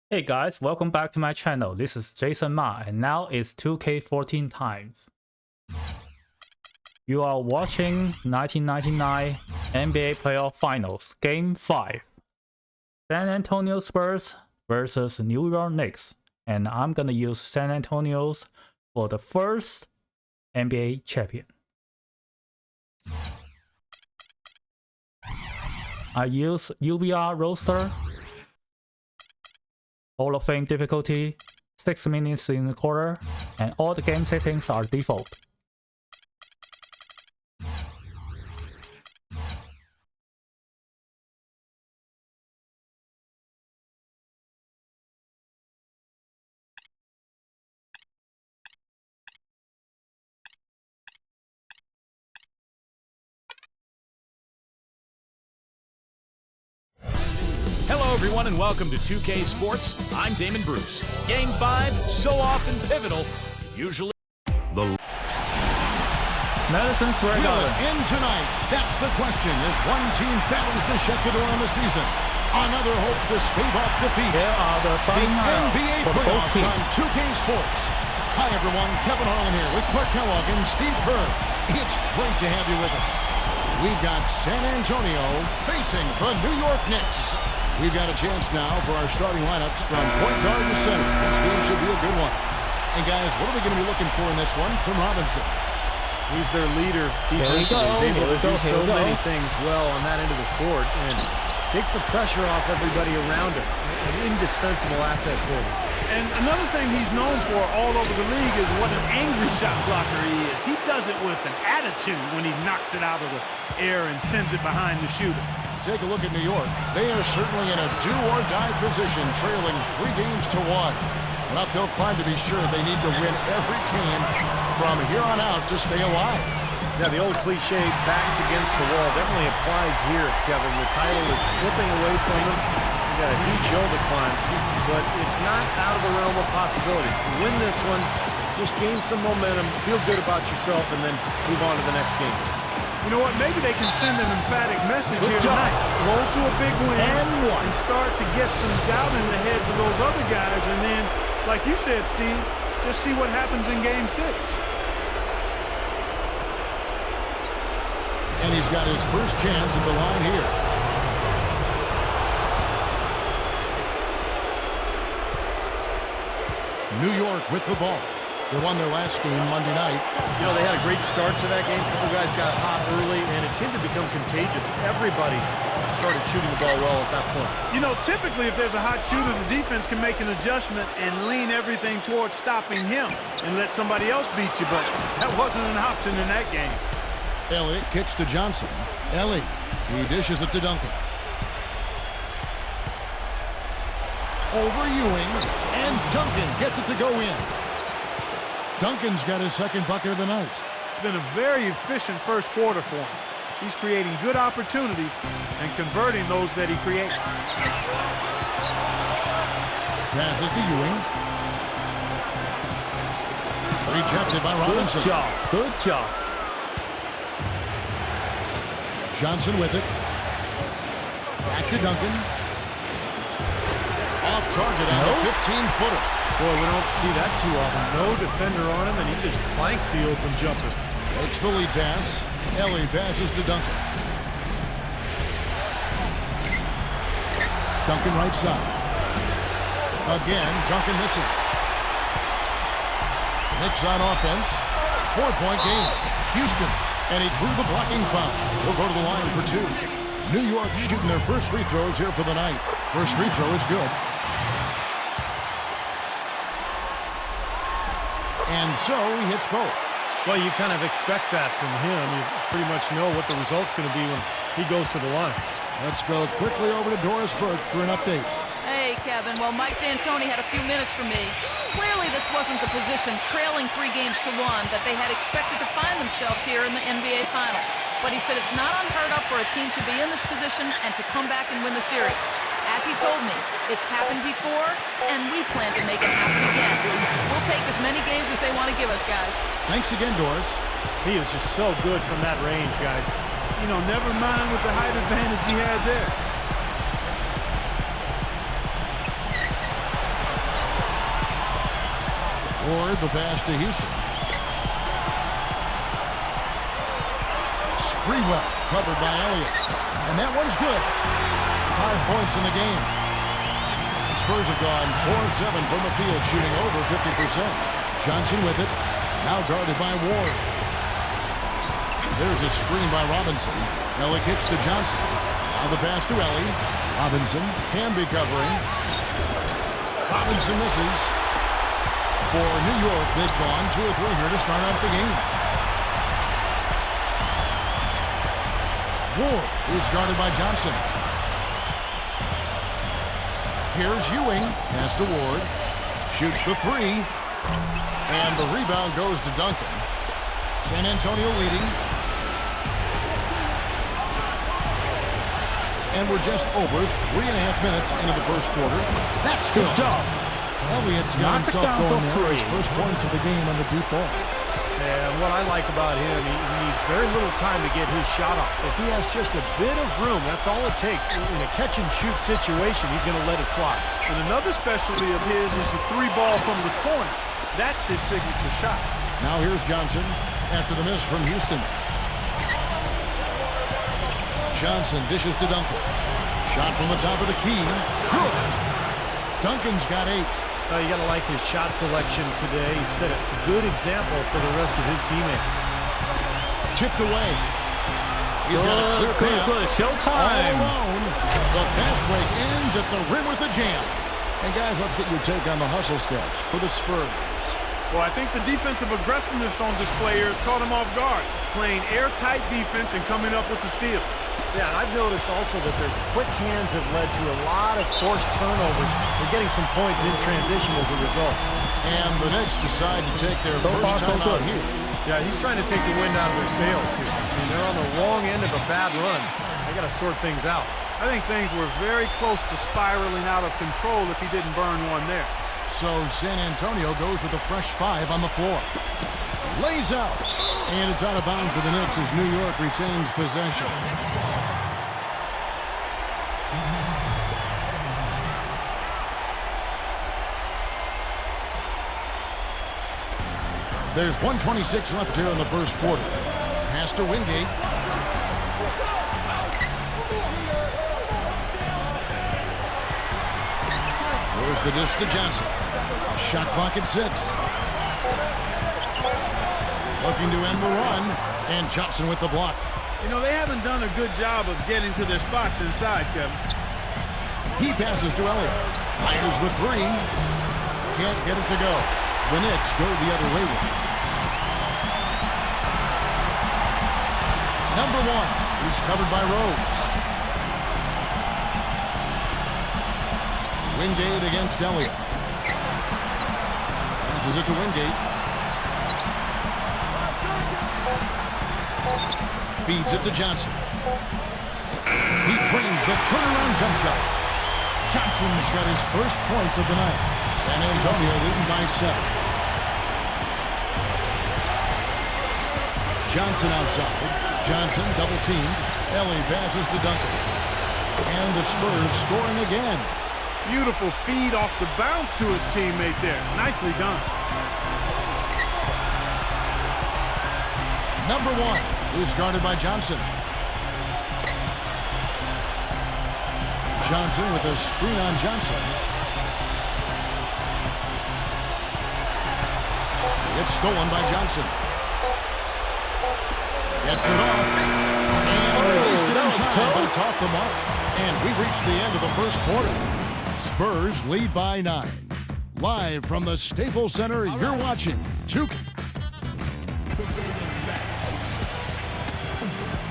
Hey guys, welcome back to my channel. This is Jason Ma, and now it's 2K14 times. You are watching 1999 NBA Playoff Finals, Game 5. San Antonio Spurs versus New York Knicks. And I'm gonna use San Antonio's for the first NBA champion. I use UBR roster. Hall of Fame difficulty, 6 minutes in the quarter, and all the game settings are default. Hello everyone and welcome to 2K Sports. I'm Damon Bruce. Game 5, so often pivotal, usually Madison Square Will Garden. it end tonight? That's the question as one team battles to shut the door on the season. Another hopes to stave off defeat. Here are the The starting lineup NBA for both playoffs teams. on 2K Sports. Hi everyone, Kevin Harlan here with Clark Kellogg and Steve Kerr. It's great to have you with us. We've got San Antonio facing the New York Knicks. We've got a chance now for our starting lineups from point guard to center. This game should be a good one. And guys, what are we going to be looking for in this one from Robinson? He's their leader Here we defensively. go, He's able here we to go, do here so we go. many things well on that end of the court and takes the pressure off everybody around him. An indispensable asset for them. And another thing he's known for all over the league is what an angry shot blocker he is. He does it with an attitude when he knocks it out of the air and sends it behind the shooter. Take a look at New York. They are certainly in a do-or-die position, trailing 3 games to 1. An uphill climb to be sure. They need to win every game from here on out to stay alive. Yeah, the old cliche, backs against the wall, definitely applies here, Kevin. The title is slipping away from them. You got a huge hill to climb, but it's not out of the realm of possibility. You win this one, just gain some momentum, feel good about yourself, and then move on to the next game. You know what? Maybe they can send an emphatic message here tonight. Roll to a big win and start to get some doubt in the heads of those other guys. And then, like you said, Steve, just see what happens in Game 6. And he's got his first chance at the line here. New York with the ball. They won their last game Monday night. You know, they had a great start to that game. A couple guys got hot early, and it seemed to become contagious. Everybody started shooting the ball well at that point. You know, typically if there's a hot shooter, the defense can make an adjustment and lean everything towards stopping him and let somebody else beat you, but that wasn't an option in that game. Elliott kicks to Johnson. Ellie, he dishes it to Duncan. Over Ewing, and Duncan gets it to go in. Duncan's got his second bucket of the night. It's been a very efficient first quarter for him. He's creating good opportunities and converting those that he creates. Passes to Ewing. Rejected by Robinson. Good job, good job. Johnson with it. Back to Duncan. Off target on a 15-footer. Boy, we don't see that too often. No defender on him, and he just clanks the open jumper. Takes the lead pass. Ellie passes to Duncan. Duncan right side. Again, Duncan missing. Knicks on offense. 4-point game. Houston. And he drew the blocking foul. He'll go to the line for 2. New York shooting their first free throws here for the night. First free throw is good. And so he hits both. Well, you kind of expect that from him. You pretty much know what the result's going to be when he goes to the line. Let's go quickly over to Doris Burke for an update. Hey, Kevin. Well, Mike D'Antoni had a few minutes for me. Clearly, this wasn't the position, trailing 3 games to 1, that they had expected to find themselves here in the NBA Finals. But he said it's not unheard of for a team to be in this position and to come back and win the series. As he told me, it's happened before, and we plan to make it happen again. We'll take as many games as they want to give us, guys. Thanks again, Doris. He is just so good from that range, guys. You know, never mind with the height advantage he had there. Ward, the pass to Houston. Sprewell covered by Elliott. And that one's good. 5 points in the game. The Spurs have gone 4-7 from the field, shooting over 50%. Johnson with it. Now guarded by Ward. There's a screen by Robinson. Ellie kicks to Johnson. Now the pass to Ellie. Robinson can be covering. Robinson misses. For New York, they've gone 2 or 3 here to start out the game. Ward is guarded by Johnson. Here's Ewing. Pass to Ward. Shoots the 3. And the rebound goes to Duncan. San Antonio leading. And we're just over 3.5 minutes into the first quarter. That's good. Good job. Elliott's got himself going there. His first points of the game on the deep ball. And what I like about him, he needs very little time to get his shot off. If he has just a bit of room, that's all it takes. In a catch-and-shoot situation, he's going to let it fly. And another specialty of his is the 3 ball from the corner. That's his signature shot. Now here's Johnson after the miss from Houston. Johnson dishes to Duncan. Shot from the top of the key. Good. Duncan's got 8. You got to like his shot selection today. He set a good example for the rest of his teammates. Tipped away. He's got a clear path. Good. All Showtime. alone. The fast break ends at the rim with a jam. And guys, let's get your take on the hustle stats for the Spurs. Well, I think the defensive aggressiveness on display here has caught him off guard. Playing airtight defense and coming up with the steal. Yeah, I've noticed also that their quick hands have led to a lot of forced turnovers. They're getting some points in transition as a result. And the Knicks decide to take their first time out here. Yeah, he's trying to take the wind out of their sails here. I mean, they're on the wrong end of a bad run. They got to sort things out. I think things were very close to spiraling out of control if he didn't burn one there. So San Antonio goes with a fresh 5 on the floor. Lays out. And it's out of bounds to the Knicks as New York retains possession. There's 1:26 left here in the first quarter. Pass to Wingate. There's the dish to Johnson. Shot clock at 6. Looking to end the run. And Johnson with the block. You know, they haven't done a good job of getting to their spots inside, Kevin. He passes to Elliott. Fires the 3. Can't get it to go. The Knicks go the other way with it. Number 1. He's covered by Rose. Wingate against Elliott. Passes it to Wingate. Feeds it to Johnson. He drains the turnaround jump shot. Johnson's got his first points of the night. San Antonio leading by 7. Johnson outside. Johnson double teamed. Ellie passes to Duncan. And the Spurs scoring again. Beautiful feed off the bounce to his teammate there. Nicely done. Number 1 is guarded by Johnson. Johnson with a screen on Johnson. It's stolen by Johnson. Gets it off. And released it in time, but it's off the mark. And we reach the end of the first quarter. Spurs lead by 9. Live from the Staples Center, you're watching 2K.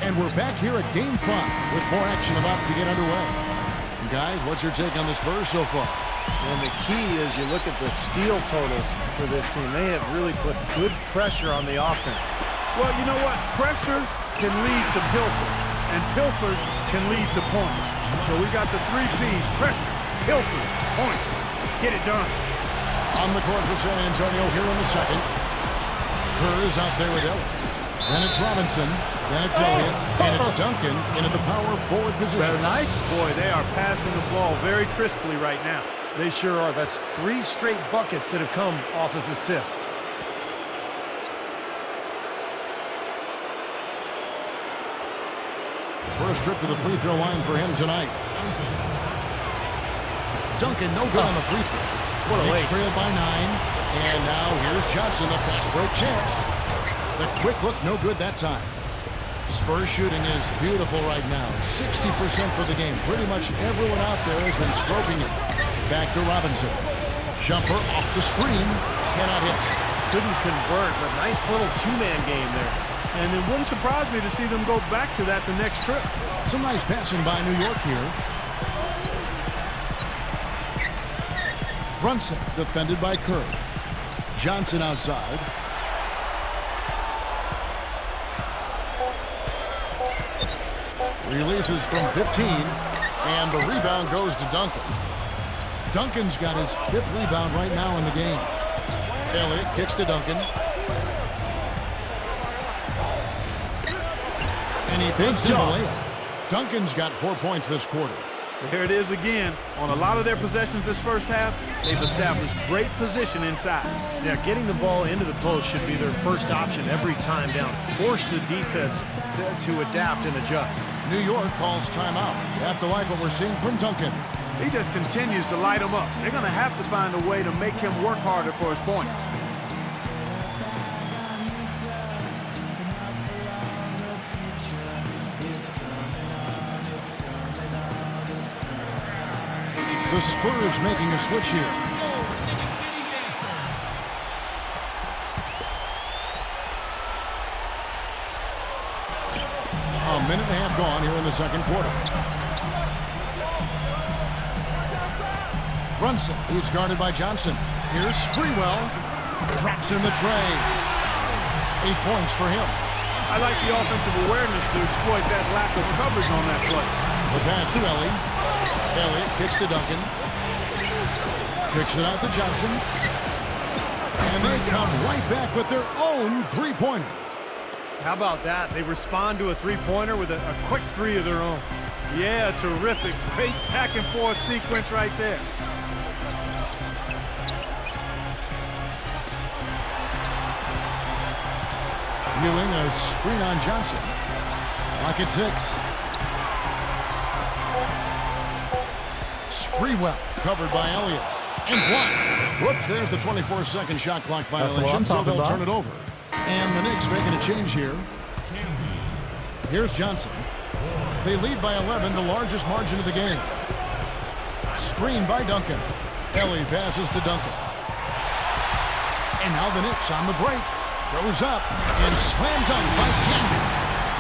And we're back here at Game 5 with more action about to get underway. Guys, what's your take on the Spurs so far? And the key is you look at the steal totals for this team. They have really put good pressure on the offense. Well, you know what? Pressure can lead to pilfers, and pilfers can lead to points. So we got the 3 Ps: pressure, pilfers, points. Get it done. On the court for San Antonio here in the second. Kerr is out there with Elliott. Then it's Robinson. Then it's Elliott. And it's Duncan into the power forward position. Very nice. Boy, they are passing the ball very crisply right now. They sure are. That's 3 straight buckets that have come off of assists. First trip to the free throw line for him tonight. Duncan, no good on the free throw. What a Knicks lace. trailed by 9. And now here's Johnson, the fast break chance. The quick look, no good that time. Spurs shooting is beautiful right now. 60% for the game. Pretty much everyone out there has been stroking it. Back to Robinson. Jumper off the screen. Cannot hit. Couldn't convert, but nice little 2-man game there. And it wouldn't surprise me to see them go back to that the next trip. Some nice passing by New York here. Brunson defended by Kerr. Johnson outside. Releases from 15, and the rebound goes to Duncan. Duncan's got his 5th rebound right now in the game. Elliott kicks to Duncan. And he banks in the layup. Duncan's got 4 points this quarter. Here it is again. On a lot of their possessions this first half, they've established great position inside. Yeah, getting the ball into the post should be their first option every time down. Force the defense to adapt and adjust. New York calls timeout. Have to like what we're seeing from Duncan. He just continues to light them up. They're going to have to find a way to make him work harder for his point. The Spurs making a switch here. A minute and a half gone here in the second quarter. Brunson, who's guarded by Johnson. Here's Sprewell. Drops in the tray. 8 points for him. I like the offensive awareness to exploit that lack of coverage on that play. The pass to Ellie. Elliott kicks to Duncan. Kicks it out to Johnson. And they come right back with their own three-pointer. How about that? They respond to a three-pointer with a quick 3 of their own. Yeah, terrific. Great back-and-forth sequence right there. Ewing, a screen on Johnson. Lock at 6. Sprewell covered by Elliott. And blocked. Whoops, there's the 24-second shot clock violation, so they'll turn it over. And the Knicks making a change here. Here's Johnson. They lead by 11, the largest margin of the game. Screen by Duncan. Ellie passes to Duncan. And now the Knicks on the break. Goes up and slam dunk by Canby.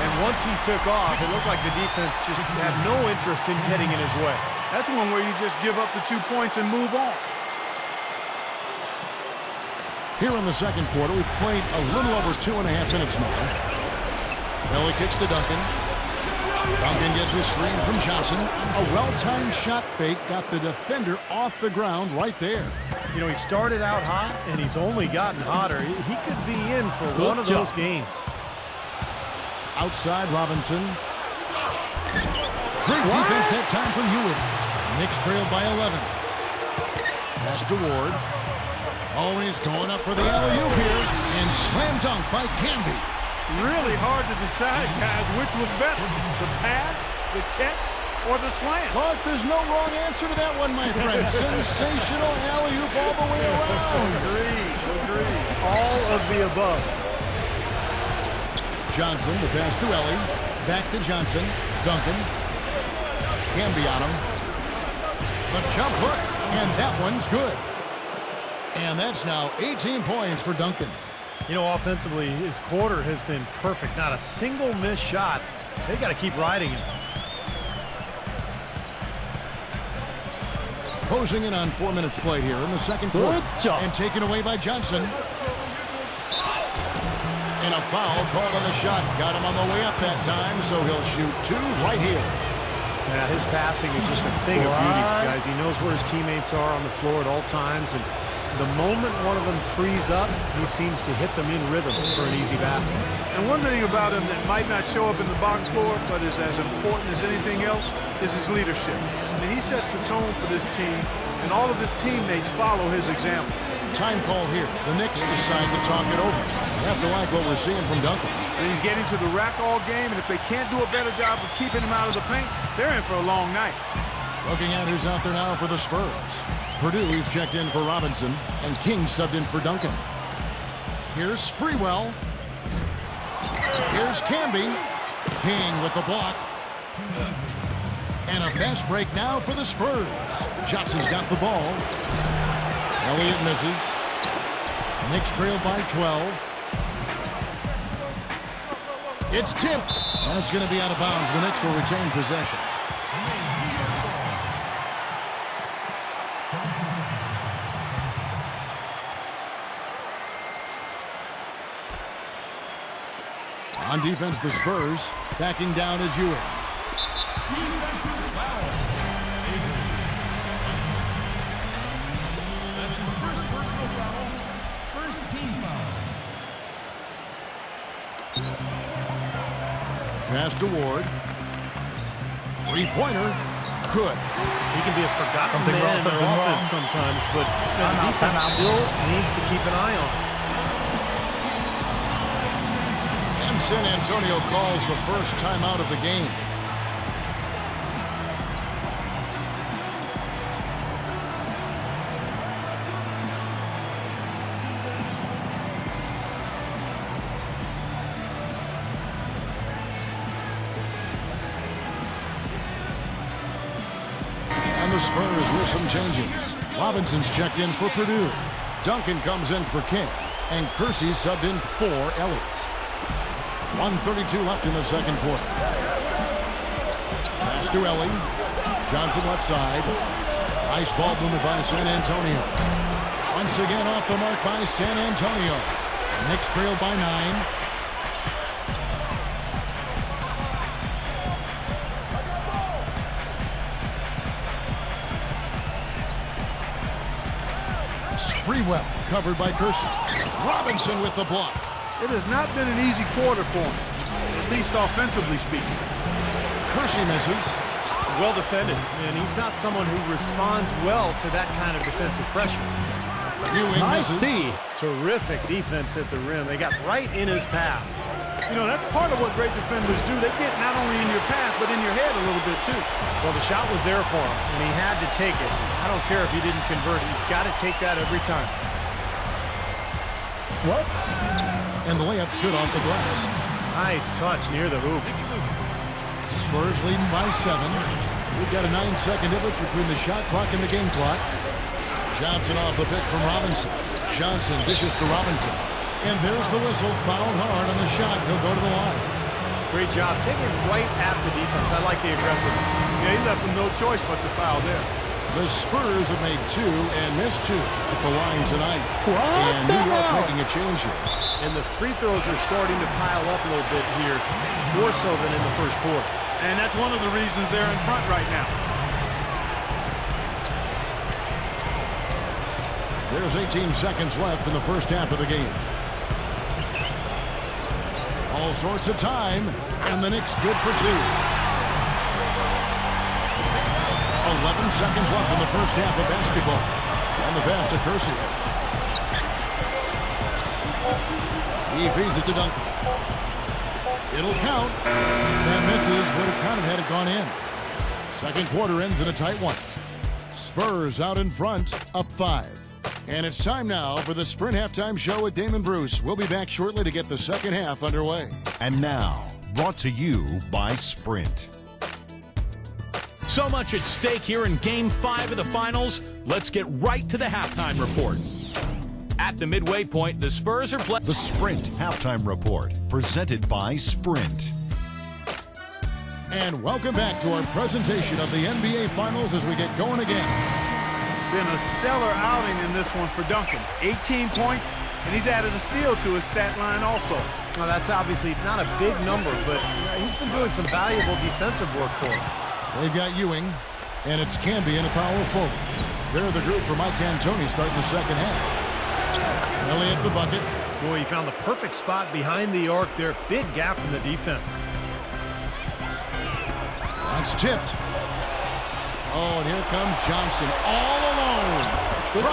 And once he took off, it looked like the defense just had no interest in getting in his way. That's one where you just give up the 2 points and move on. Here in the second quarter, we've played a little over 2.5 minutes now. Ellie kicks to Duncan. Duncan gets a screen from Johnson. A well-timed shot fake got the defender off the ground right there. You know, he started out hot, and he's only gotten hotter. He could be in for one of those games. Outside Robinson. Great defense that time from Ewing. Knicks trailed by 11. Pass to Ward. Always going up for the alley-oop here. And slam dunk by Canby. Really hard to decide, guys, which was better. The pass, the catch, or the slam. Clark, there's no wrong answer to that one, my friend. Sensational alley-oop all the way around. Agreed. All of the above. Johnson, the pass to Ellie. Back to Johnson. Duncan. Canby on him. The jump hook, and that one's good. And that's now 18 points for Duncan. You know, offensively, his quarter has been perfect. Not a single missed shot. They got to keep riding him. Closing in on 4 minutes played here in the second quarter. And taken away by Johnson. And a foul called on the shot. Got him on the way up that time, so he'll shoot 2 right here. Yeah, his passing is just a thing of beauty, guys. He knows where his teammates are on the floor at all times, and the moment one of them frees up, he seems to hit them in rhythm for an easy basket. And one thing about him that might not show up in the box score, but is as important as anything else, is his leadership. I mean, he sets the tone for this team, and all of his teammates follow his example. Time call here. The Knicks decide to talk it over. You have to like what we're seeing from Duncan. And he's getting to the rack all game, and if they can't do a better job of keeping him out of the paint, they're in for a long night. Looking at who's out there now for the Spurs. Purdue, we've checked in for Robinson, and King subbed in for Duncan. Here's Sprewell. Here's Camby. King with the block. And a fast break now for the Spurs. Johnson's got the ball. Elliott misses. Knicks trail by 12. It's tipped. And it's going to be out of bounds. The Knicks will retain possession. On defense, the Spurs. Backing down is Ewing. Defensive foul. That's his first personal foul. First team foul. Pass to Ward. Three-pointer. Good. He can be a forgotten man in their offense sometimes, but the defense still needs to keep an eye on him. And San Antonio calls the first timeout of the game. And the Spurs with some changes. Robinson's checked in for Purdue. Duncan comes in for King. And Kersey subbed in for Elliott. 1:32 left in the second quarter. Pass to Ellie. Johnson left side. Nice ball movement by San Antonio. Once again off the mark by San Antonio. Knicks trailed by 9. Sprewell covered by Kersey. Robinson with the block. It has not been an easy quarter for him, at least offensively speaking. Kersey misses. Well defended, and he's not someone who responds well to that kind of defensive pressure. Ewing misses. Terrific defense at the rim. They got right in his path. You know, that's part of what great defenders do. They get not only in your path, but in your head a little bit, too. Well, the shot was there for him, and he had to take it. I don't care if he didn't convert it. He's got to take that every time. What? And the layup's good off the glass. Nice touch near the hoop. Spurs leading by 7. We've got a 9-second difference between the shot clock and the game clock. Johnson off the pick from Robinson. Johnson dishes to Robinson. And there's the whistle. Fouled hard on the shot. He'll go to the line. Great job. Taking right at the defense. I like the aggressiveness. Yeah, he left them no choice but to foul there. The Spurs have made 2 and missed 2 at the line tonight. What and the New York hell? making a change here. And the free throws are starting to pile up a little bit here, more so than in the first quarter. And that's one of the reasons they're in front right now. There's 18 seconds left in the first half of the game. All sorts of time, and the Knicks good for 2. 11 seconds left in the first half of basketball. On the pass to Kersey. He feeds it to Duncan. It'll count. That misses. Would have kind of had it gone in. Second quarter ends in a tight one. Spurs out in front, up 5. And it's time now for the Sprint Halftime Show with Damon Bruce. We'll be back shortly to get the second half underway. And now, brought to you by Sprint. So much at stake here in Game 5 of the Finals. Let's get right to the halftime report. At the midway point, the Spurs are playing. The Sprint Halftime Report, presented by Sprint. And welcome back to our presentation of the NBA Finals as we get going again. Been a stellar outing in this one for Duncan. 18 points, and he's added a steal to his stat line also. Well, that's obviously not a big number, but he's been doing some valuable defensive work for him. They've got Ewing, and it's Camby in a power forward. They're the group for Mike D'Antoni starting the second half. Elliott the bucket. Boy, he found the perfect spot behind the arc there. Big gap in the defense. That's tipped. Oh, and here comes Johnson all alone.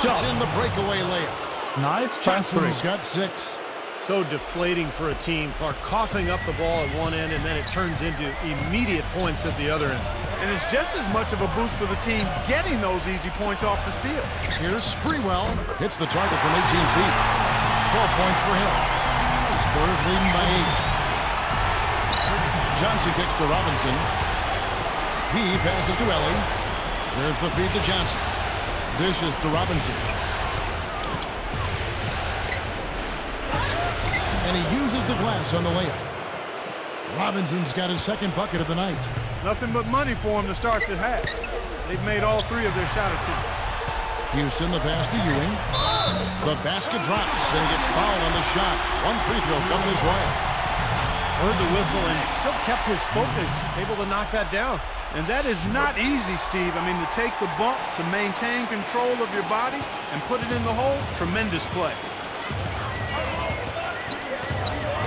Drops in the breakaway layup. Nice fast break. Johnson's got 6. So deflating for a team. Clark coughing up the ball at one end, and then it turns into immediate points at the other end. And it's just as much of a boost for the team getting those easy points off the steal. Here's Sprewell. Hits the target from 18 feet. 12 points for him. Spurs leading by 8. Johnson kicks to Robinson. He passes to Ellie. There's the feed to Johnson. Dishes to Robinson. And he uses the glass on the layup. Robinson's got his second bucket of the night. Nothing but money for him to start the half. They've made all 3 of their shot attempts. Houston, the pass to Ewing. The basket drops and he gets fouled on the shot. One free throw comes his way. Heard the whistle and still kept his focus, able to knock that down. And that is not easy, Steve. I mean, to take the bump, to maintain control of your body, and put it in the hole, tremendous play.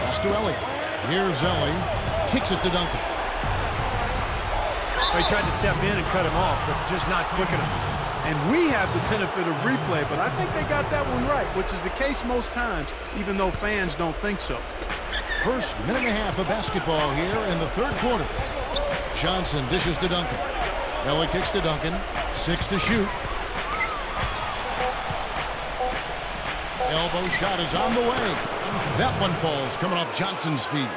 Pass to Ellie. Here's Ellie. Kicks it to Duncan. They tried to step in and cut him off, but just not quick enough. And we have the benefit of replay, but I think they got that one right, which is the case most times, even though fans don't think so. First minute and a half of basketball here in the third quarter. Johnson dishes to Duncan. Ellie kicks to Duncan. 6 to shoot. Elbow shot is on the way. That one falls coming off Johnson's feet.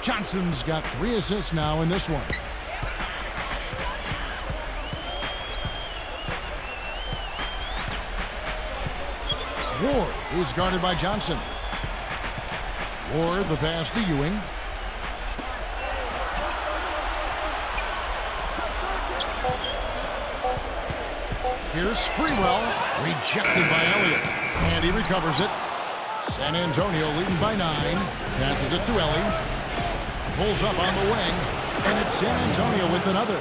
Johnson's got 3 assists now in this one. Ward is guarded by Johnson. Ward, the pass to Ewing. Here's Sprewell, rejected by Elliott, and he recovers it. San Antonio leading by 9, passes it to Ellie, pulls up on the wing, and it's San Antonio with another.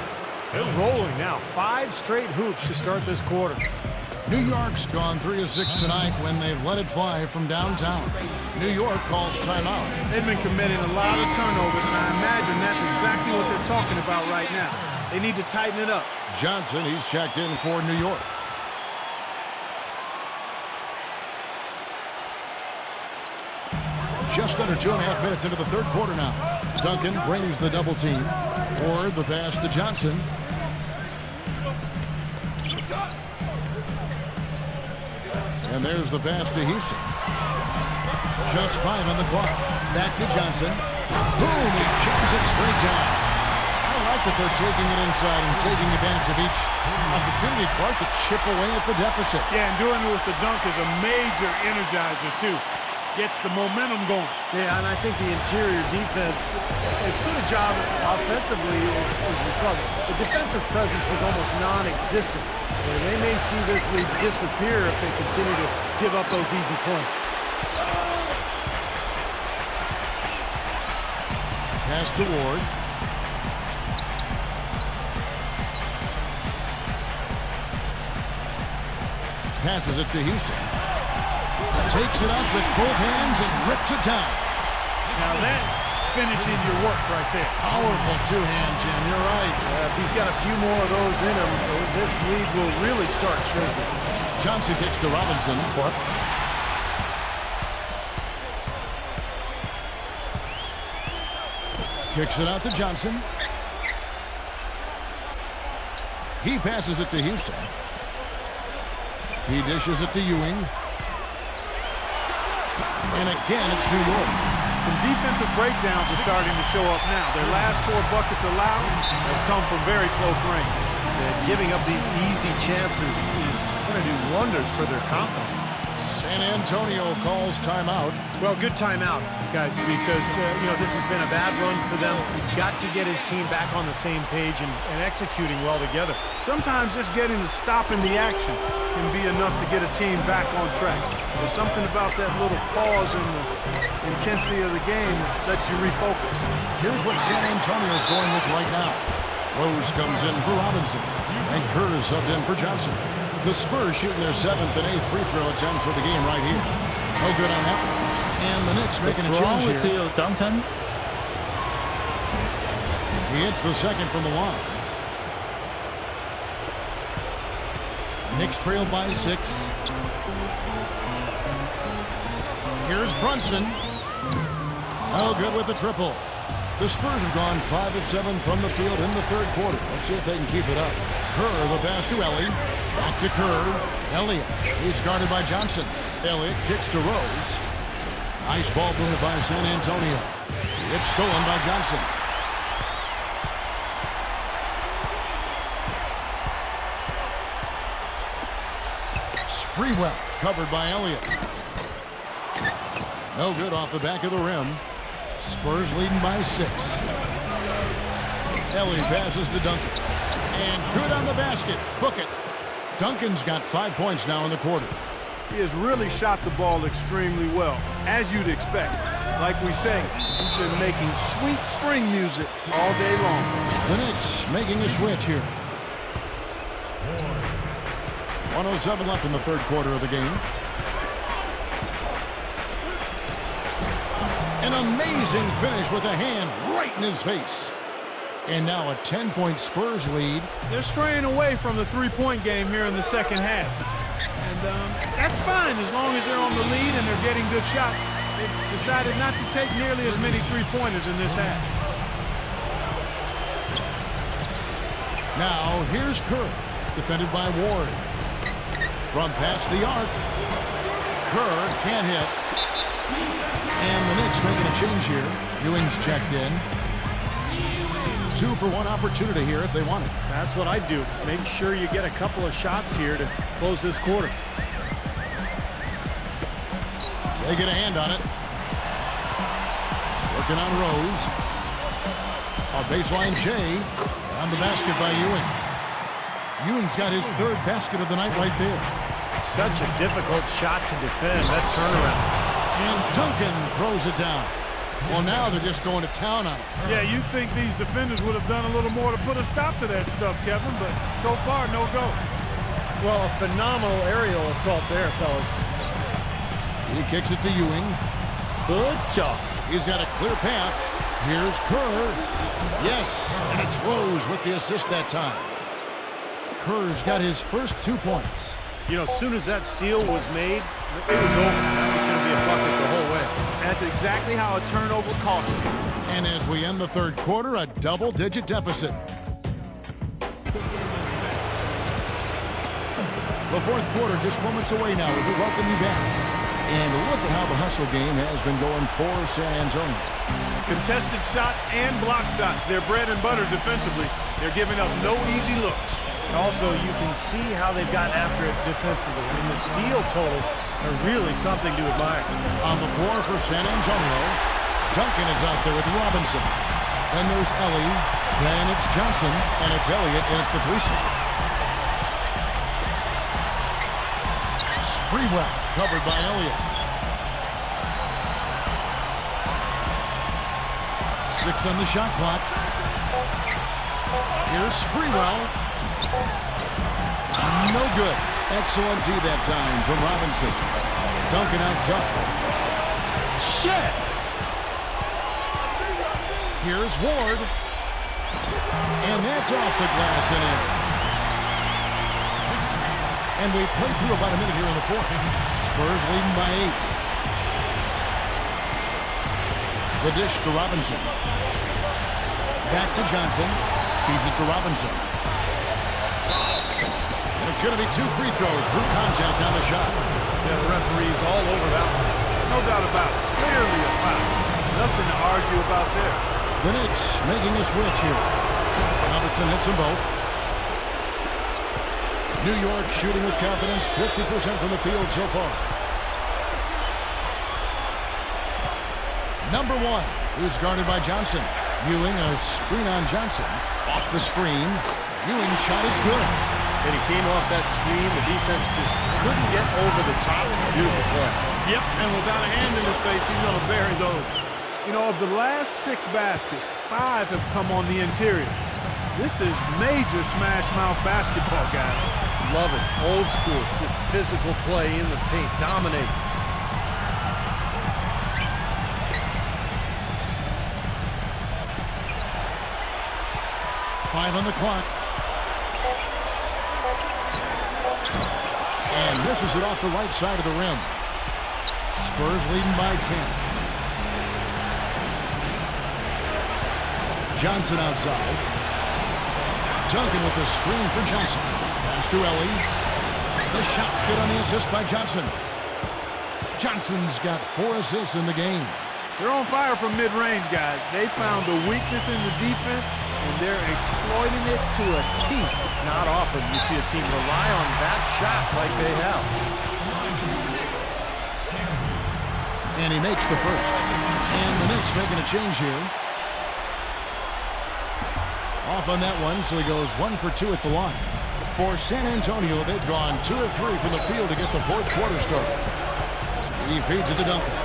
They're rolling now, 5 straight hoops to start this quarter. New York's gone 3 of 6 tonight when they've let it fly from downtown. New York calls timeout. They've been committing a lot of turnovers, and I imagine that's exactly what they're talking about right now. They need to tighten it up. Johnson, he's checked in for New York. Just under 2.5 minutes into the third quarter now. Duncan brings the double team. Or the pass to Johnson. And there's the pass to Houston. Just 5 on the clock. Back to Johnson. Boom! He jams it straight down. I like that they're taking it inside and taking advantage of each opportunity, Clark, to chip away at the deficit. Yeah, and doing it with the dunk is a major energizer, too. Gets the momentum going. Yeah, and I think the interior defense, as good a job offensively as we saw, the defensive presence was almost non-existent. They may see this lead disappear if they continue to give up those easy points. Pass to Ward. Passes it to Houston. Takes it up with both hands and rips it down. Now that's finishing your work right there. Powerful two-hand, Jim. You're right. If he's got a few more of those in him, this lead will really start shrinking. Johnson kicks to Robinson. What? Kicks it out to Johnson. He passes it to Houston. He dishes it to Ewing. And again, it's New York. Some defensive breakdowns are starting to show up now. Their last 4 buckets allowed have come from very close range. And giving up these easy chances is going to do wonders for their confidence. San Antonio calls timeout. Well, good timeout, guys, because, this has been a bad run for them. He's got to get his team back on the same page and executing well together. Sometimes just getting to stop in the action can be enough to get a team back on track. There's something about that little pause in the intensity of the game that lets you refocus. Here's what San Antonio's going with right now. Rose comes in for Robinson, and Kerr is subbed in for Johnson. The Spurs shooting their 7th and 8th free throw attempts for the game right here. No good on that one. And the Knicks making a change with here. you, Duncan? He hits the second from the line. Knicks trail by 6. Here's Brunson. No good with the triple. The Spurs have gone 5 of 7 from the field in the third quarter. Let's see if they can keep it up. Kerr, the pass to Ellie. Back to Kerr. Elliott. He's guarded by Johnson. Elliott kicks to Rose. Nice ball movement by San Antonio. It's stolen by Johnson. Sprewell covered by Elliott. No good off the back of the rim. Spurs leading by 6. Ellie passes to Duncan. And good on the basket. Book it. Duncan's got 5 points now in the quarter. He has really shot the ball extremely well, as you'd expect. Like we say, he's been making sweet string music all day long. The Knicks making a switch here. 1:07 left in the third quarter of the game. An amazing finish with a hand right in his face. And now a 10-point Spurs lead. They're straying away from the three-point game here in the second half. And that's fine as long as they're on the lead and they're getting good shots. They've decided not to take nearly as many three-pointers in this half. Now here's Kerr, defended by Ward. From past the arc. Kerr can't hit. And the Knicks making a change here. Ewing's checked in. 2 for 1 opportunity here if they want it. That's what I do. Make sure you get a couple of shots here to close this quarter. They get a hand on it. Working on Rose. A baseline J on the basket by Ewing. Ewing's got his 3rd basket of the night right there. Such a difficult shot to defend, that turnaround. And Duncan throws it down. Well, now they're just going to town on it. Yeah, you'd think these defenders would have done a little more to put a stop to that stuff, Kevin, but so far, no go. Well, a phenomenal aerial assault there, fellas. He kicks it to Ewing. Good job. He's got a clear path. Here's Kerr. Yes, and it's Rose with the assist that time. Kerr's got his first 2 points. You know, as soon as that steal was made, it was over. That was going to be a bucket the whole way. That's exactly how a turnover costs you. And as we end the third quarter, a double-digit deficit. The fourth quarter just moments away now as we welcome you back. And look at how the hustle game has been going for San Antonio. Contested shots and block shots. They're bread and butter defensively. They're giving up no easy looks. Also, you can see how they've gotten after it defensively. I mean, the steal totals are really something to admire. On the floor for San Antonio, Duncan is out there with Robinson. Then there's Ellie. Then it's Johnson. And it's Elliott in at the 3 slot. Sprewell covered by Elliott. 6 on the shot clock. Here's Sprewell. No good. Excellent D that time from Robinson. Duncan outside. Shit! Here's Ward. And that's off the glass and in. And we've played through about a minute here in the fourth. Spurs leading by 8. The dish to Robinson. Back to Johnson. Feeds it to Robinson. And it's going to be 2 free throws. Drew contact on the shot. Yeah, the referee's all over that one. No doubt about it. Clearly a foul. Nothing to argue about there. The Knicks making a switch here. Robertson hits them both. New York shooting with confidence, 50% from the field so far. Number 1, who's guarded by Johnson. Ewing, a screen on Johnson. Off the screen. Ewing's shot is good. And he came off that screen. The defense just couldn't get over the top. Beautiful play. Yep, and without a hand in his face, he's going to bury those. You know, of the last 6 baskets, 5 have come on the interior. This is major smash mouth basketball, guys. Love it. Old school. Just physical play in the paint. Dominate. Five on the clock. and misses it off the right side of the rim. Spurs leading by 10. Johnson outside. Duncan with the screen for Johnson. Pass to Ellie. The shot's good on the assist by Johnson. Johnson's got 4 assists in the game. They're on fire from mid-range, guys. They found a weakness in the defense, and they're exploiting it to a T. Not often you see a team rely on that shot like they have. And he makes the first. And the Knicks making a change here. Off on that one, so he goes 1 for 2 at the line. For San Antonio, they've gone 2 of 3 from the field to get the fourth quarter started. He feeds it to Duncan.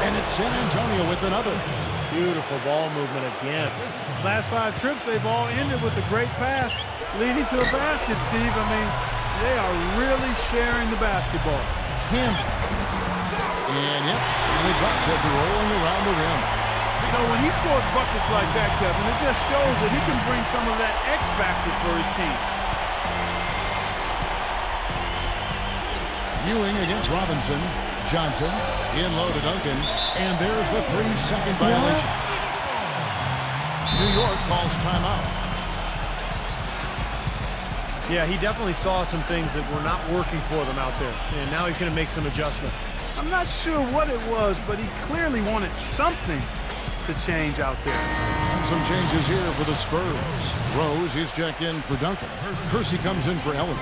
And it's San Antonio with another. Beautiful ball movement again. Last 5 trips, they've all ended with a great pass leading to a basket, Steve. I mean, they are really sharing the basketball. Campbell. And yep, really drops it, rolling around the rim. You know, when he scores buckets like that, Kevin, it just shows that he can bring some of that X factor for his team. Ewing against Robinson. Johnson in low to Duncan. And there's the 3-second violation. New York calls timeout. Yeah, he definitely saw some things that were not working for them out there. And now he's going to make some adjustments. I'm not sure what it was, but he clearly wanted something to change out there. And some changes here for the Spurs. Rose is checked in for Duncan. Kersey comes in for Elliott.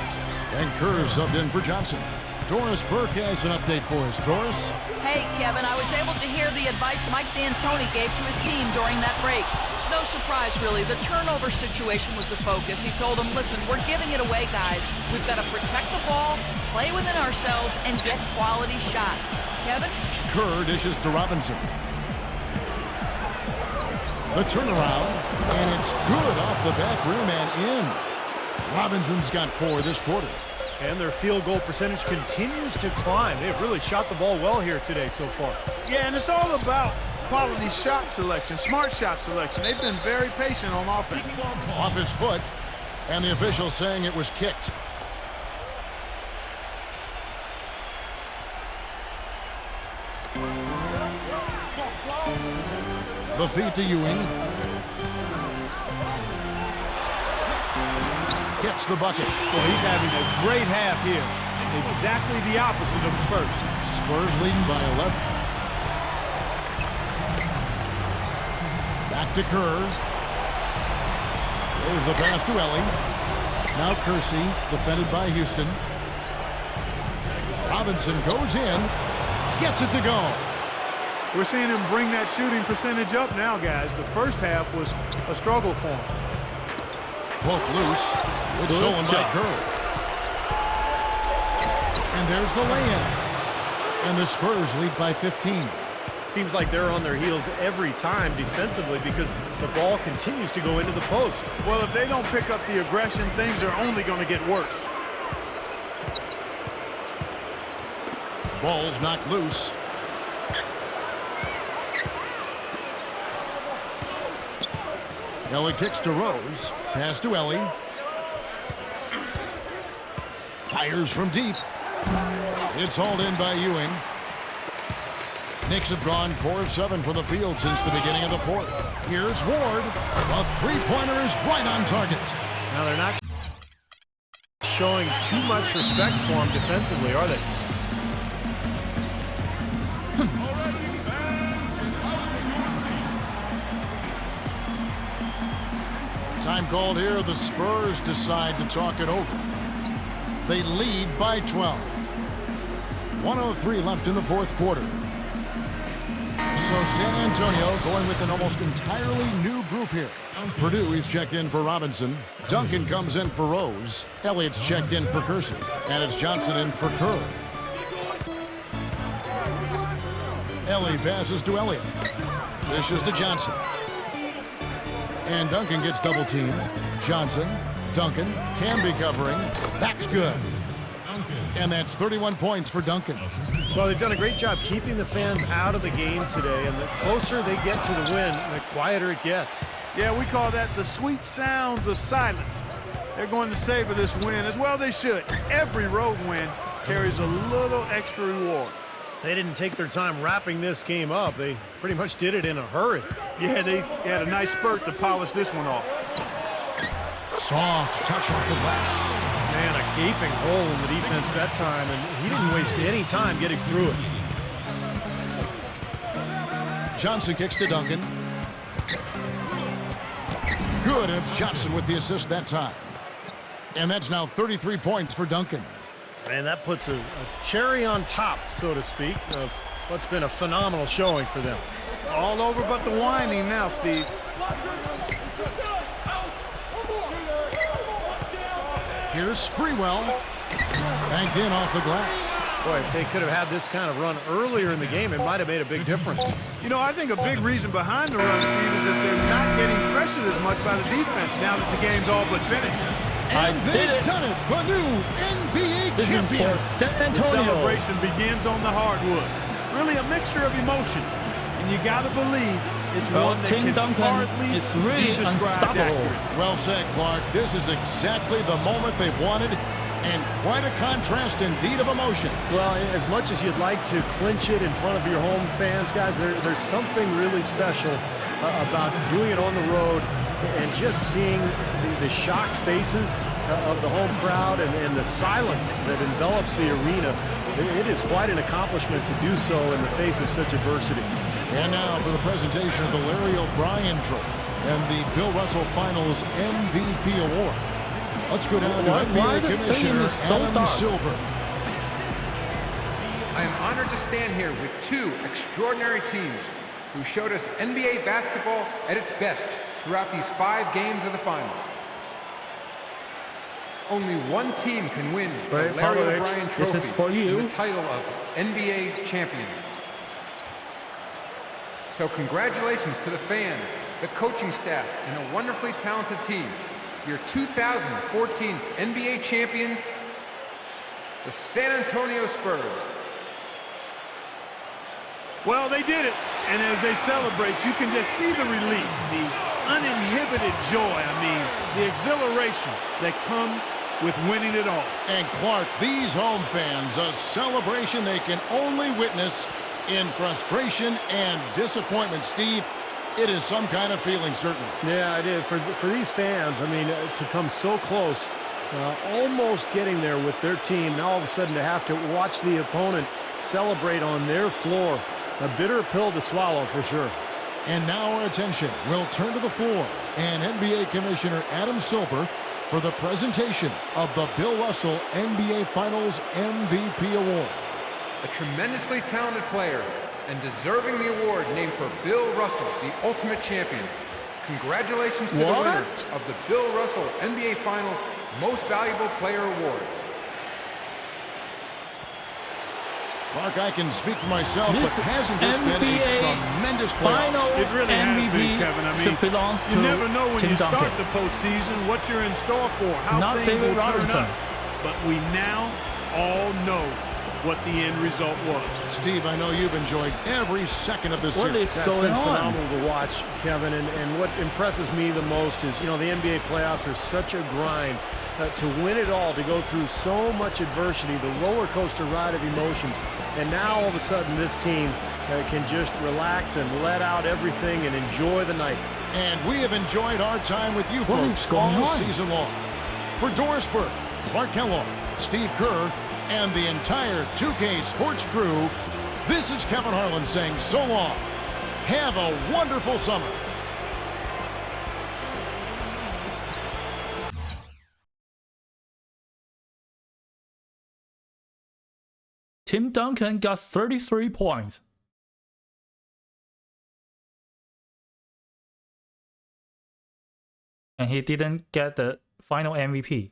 And Kerr subbed in for Johnson. Doris Burke has an update for us. Doris? Hey, Kevin, I was able to hear the advice Mike D'Antoni gave to his team during that break. No surprise, really. The turnover situation was the focus. He told them, listen, we're giving it away, guys. We've got to protect the ball, play within ourselves, and get quality shots. Kevin? Kerr dishes to Robinson. The turnaround, and it's good off the back rim and in. Robinson's got 4 this quarter. And their field goal percentage continues to climb. They've really shot the ball well here today so far. Yeah, and it's all about quality shot selection, smart shot selection. They've been very patient on offense. Off his foot, and the official saying it was kicked. The feed to Ewing. Gets the bucket. Well, he's having a great half here. Exactly the opposite of the first. Spurs leading by 11. Back to Kerr. There's the pass to Ellie. Now Kersey, defended by Houston. Robinson goes in. Gets it to go. We're seeing him bring that shooting percentage up now, guys. The first half was a struggle for him. Poke loose. It's stolen by Kerr. And there's the lay-in. And the Spurs lead by 15. Seems like they're on their heels every time defensively because the ball continues to go into the post. Well, if they don't pick up the aggression, things are only going to get worse. Ball's knocked loose. Ellie kicks to Rose. Pass to Ellie. Fires from deep. It's hauled in by Ewing. Knicks have gone 4 of 7 from the field since the beginning of the fourth. Here's Ward. The three-pointer is right on target. Now they're not showing too much respect for him defensively, are they? Time called here. The Spurs decide to talk it over. They lead by 12. 1:03 left in the fourth quarter. So San Antonio going with an almost entirely new group here. Purdue is checked in for Robinson. Duncan comes in for Rose. Elliott's checked in for Kersey. And it's Johnson in for Kerr. Ellie passes to Elliott. Dishes to Johnson. And Duncan gets double teamed. Johnson, Duncan, can be covering. That's good. And that's 31 points for Duncan. Well, they've done a great job keeping the fans out of the game today. And the closer they get to the win, the quieter it gets. Yeah, we call that the sweet sounds of silence. They're going to savor this win, as well they should. Every road win carries a little extra reward. They didn't take their time wrapping this game up. They pretty much did it in a hurry. Yeah, they had a nice spurt to polish this one off. Soft touch off the glass. Man, a gaping hole in the defense that time, and he didn't waste any time getting through it. Johnson kicks to Duncan. Good, and it's Johnson with the assist that time. And that's now 33 points for Duncan. And that puts a cherry on top, so to speak, of what's been a phenomenal showing for them. All over but the whining now, Steve. Here's Sprewell. Banked in off the glass. Boy, if they could have had this kind of run earlier in the game, it might have made a big difference. You know, I think a big reason behind the run, Steve, is that they're not getting pressured as much by the defense now that the game's all but finished. And they've done it. The new NBA This is champion. for San The Antonio. celebration begins on the hardwood. Really a mixture of emotion. And you got to believe it's Well, one that Tim can Duncan hardly is really be described unstoppable. accurately. Well said, Clark. This is exactly the moment they wanted, and quite a contrast indeed of emotions. Well, as much as you'd like to clinch it in front of your home fans, guys, there's something really special about doing it on the road and just seeing the shocked faces of the home crowd and the silence that envelops the arena. It is quite an accomplishment to do so in the face of such adversity. And now for the presentation of the Larry O'Brien Trophy and the Bill Russell Finals MVP Award. Let's go down to Why NBA the Commissioner stadium is so Adam dark? Silver. I am honored to stand here with two extraordinary teams who showed us NBA basketball at its best throughout these 5 games of the finals. Only one team can win the Right, Larry Popovich, O'Brien this Trophy is for you. and the title of NBA champion. So congratulations to the fans, the coaching staff, and a wonderfully talented team. Your 2014 NBA champions, the San Antonio Spurs. Well, they did it. And as they celebrate, you can just see the relief, the uninhibited joy, the exhilaration that comes with winning it all. And Clark, these home fans, a celebration they can only witness in frustration and disappointment. Steve, it is some kind of feeling, certainly. Yeah, it is. For these fans, to come so close, almost getting there with their team, now all of a sudden to have to watch the opponent celebrate on their floor, a bitter pill to swallow for sure. And now our attention will turn to the floor and NBA Commissioner Adam Silver for the presentation of the Bill Russell NBA Finals MVP Award. A tremendously talented player and deserving the award named for Bill Russell, the ultimate champion. Congratulations to the winner of the Bill Russell NBA Finals Most Valuable Player Award. Clark, I can speak for myself, This but hasn't this been a NBA tremendous Final playoff? It really has MVP been, Kevin. belongs to You never know when Tim you Duncan. start the postseason what you're in store for, how Not things David will turn Robinson. out. But we now all know what the end result was. Steve, I know you've enjoyed every second of this What series. is That's going been on? phenomenal to watch, Kevin. And what impresses me the most is, the NBA playoffs are such a grind. To win it all, to go through so much adversity, the roller coaster ride of emotions. And now all of a sudden this team can just relax and let out everything and enjoy the night. And we have enjoyed our time with you What folks is going all on? season long. For Doris Burke, Clark Kellogg, Steve Kerr, and the entire 2K Sports crew, this is Kevin Harlan saying so long. Have a wonderful summer. Tim Duncan got 33 points. And he didn't get the final MVP.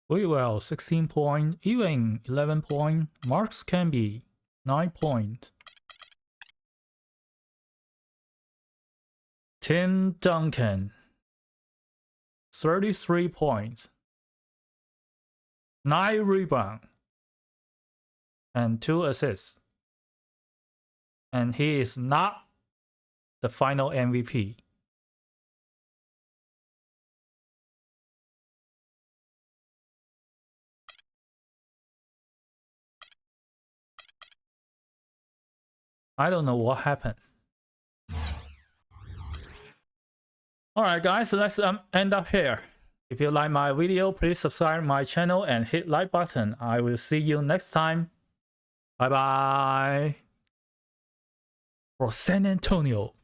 Well, 16 point, even 11 point. Marks can be 9 point. Tim Duncan, 33 points, 9 rebounds, and 2 assists. And he is not the final MVP. I don't know what happened. Alright guys, let's end up here. If you like my video, please subscribe my channel and hit like button. I will see you next time. Bye bye. For San Antonio.